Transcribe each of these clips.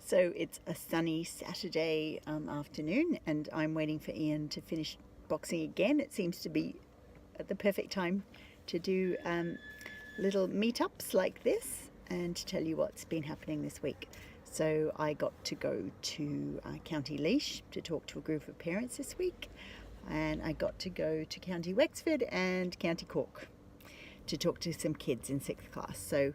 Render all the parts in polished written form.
So it's a sunny Saturday afternoon, and I'm waiting for Ian to finish boxing again. It seems to be at the perfect time to do little meetups like this and to tell you what's been happening this week. So I got to go to County Laois to talk to a group of parents this week, and I got to go to County Wexford and County Cork to talk to some kids in 6th class. So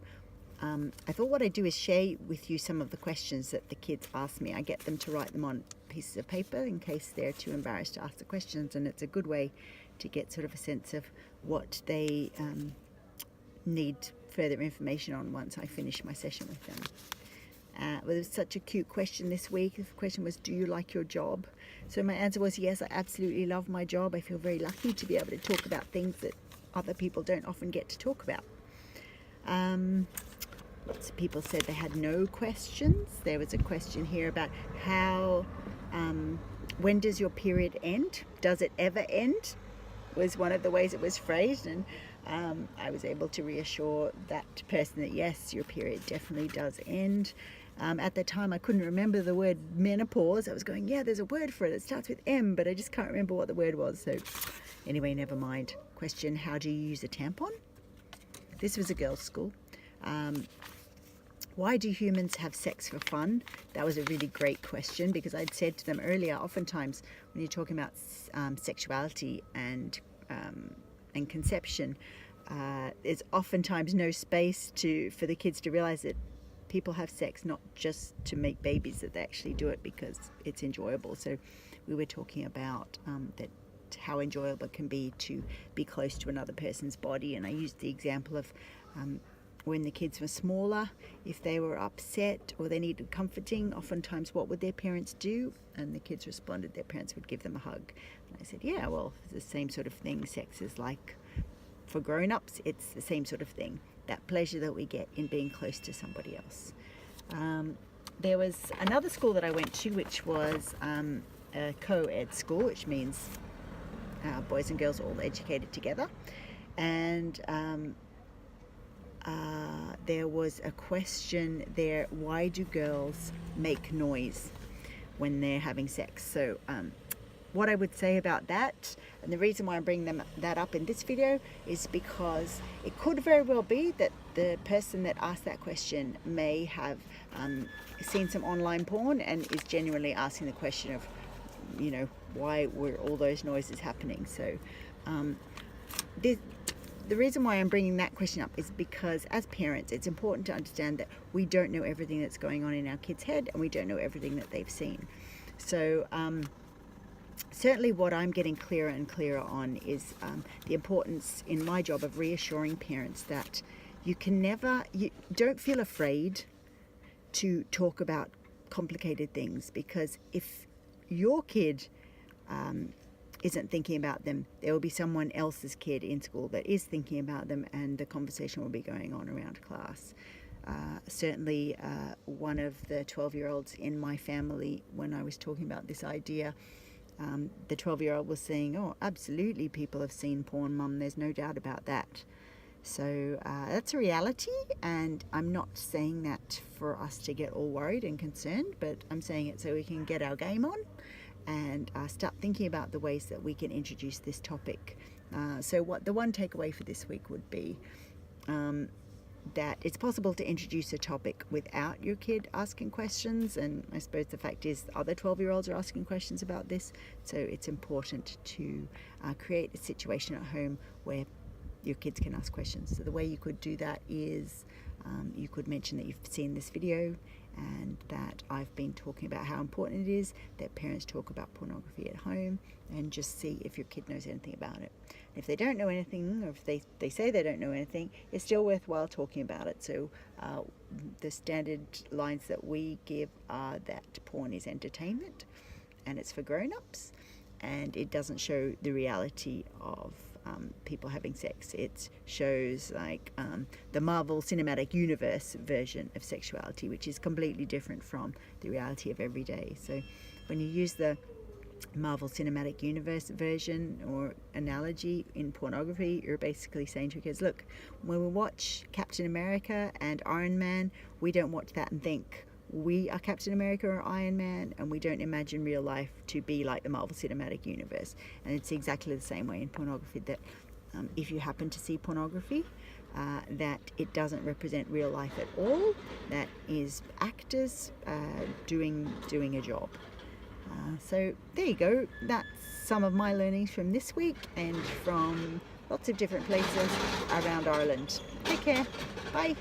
I thought what I'd do is share with you some of the questions that the kids ask me. I get them to write them on pieces of paper in case they're too embarrassed to ask the questions, and it's a good way to get sort of a sense of what they need further information on once I finish my session with them. Well, there was such a cute question this week. The question was, do you like your job? So my answer was yes, I absolutely love my job. I feel very lucky to be able to talk about things that other people don't often get to talk about. Lots of people said they had no questions. There was a question here about when does your period end? Does it ever end? Was one of the ways it was phrased, and I was able to reassure that person that yes, your period definitely does end. At the time I couldn't remember the word menopause. I was going, yeah, there's a word for it. It starts with M, but I just can't remember what the word was. So anyway, never mind. Question, how do you use a tampon? This was a girls' school. Why do humans have sex for fun? That was a really great question, because I'd said to them earlier, oftentimes when you're talking about sexuality and conception, there's oftentimes no space for the kids to realize that people have sex not just to make babies, that they actually do it because it's enjoyable. So we were talking about that how enjoyable it can be to be close to another person's body, and I used the example of when the kids were smaller, if they were upset or they needed comforting, oftentimes what would their parents do? And the kids responded their parents would give them a hug. And I said, yeah, well, it's the same sort of thing. Sex is like, for grown-ups, it's the same sort of thing, that pleasure that we get in being close to somebody else. There was another school that I went to, which was a co-ed school, which means boys and girls all educated together. And there was a question there, why do girls make noise when they're having sex? So what I would say about that, and the reason why I'm bringing that up in this video, is because it could very well be that the person that asked that question may have seen some online porn and is genuinely asking the question of, you know, why were all those noises happening? So the reason why I'm bringing that question up is because as parents, it's important to understand that we don't know everything that's going on in our kids' head, and we don't know everything that they've seen. So certainly what I'm getting clearer and clearer on is the importance in my job of reassuring parents that you don't feel afraid to talk about complicated things, because if your kid isn't thinking about them, there will be someone else's kid in school that is thinking about them, and the conversation will be going on around class. Certainly one of the 12-year-olds in my family, when I was talking about this idea, the 12-year-old was saying, oh, absolutely, people have seen porn, Mum, there's no doubt about that. So that's a reality, and I'm not saying that for us to get all worried and concerned, but I'm saying it so we can get our game on and start thinking about the ways that we can introduce this topic. So what the one takeaway for this week would be that it's possible to introduce a topic without your kid asking questions, and I suppose the fact is other 12-year-olds are asking questions about this, so it's important to create a situation at home where your kids can ask questions. So the way you could do that is you could mention that you've seen this video and that I've been talking about how important it is that parents talk about pornography at home, and just see if your kid knows anything about it. If they don't know anything, or if they say they don't know anything, it's still worthwhile talking about it. So the standard lines that we give are that porn is entertainment and it's for grown-ups, and it doesn't show the reality of people having sex. It shows like the Marvel Cinematic Universe version of sexuality, which is completely different from the reality of every day. So when you use the Marvel Cinematic Universe version or analogy in pornography, you're basically saying to your kids, look, when we watch Captain America and Iron Man, we don't watch that and think, we are Captain America or Iron Man, and we don't imagine real life to be like the Marvel Cinematic Universe. And it's exactly the same way in pornography, that if you happen to see pornography, that it doesn't represent real life at all. That is actors doing a job. So there you go. That's some of my learnings from this week and from lots of different places around Ireland. Take care. Bye.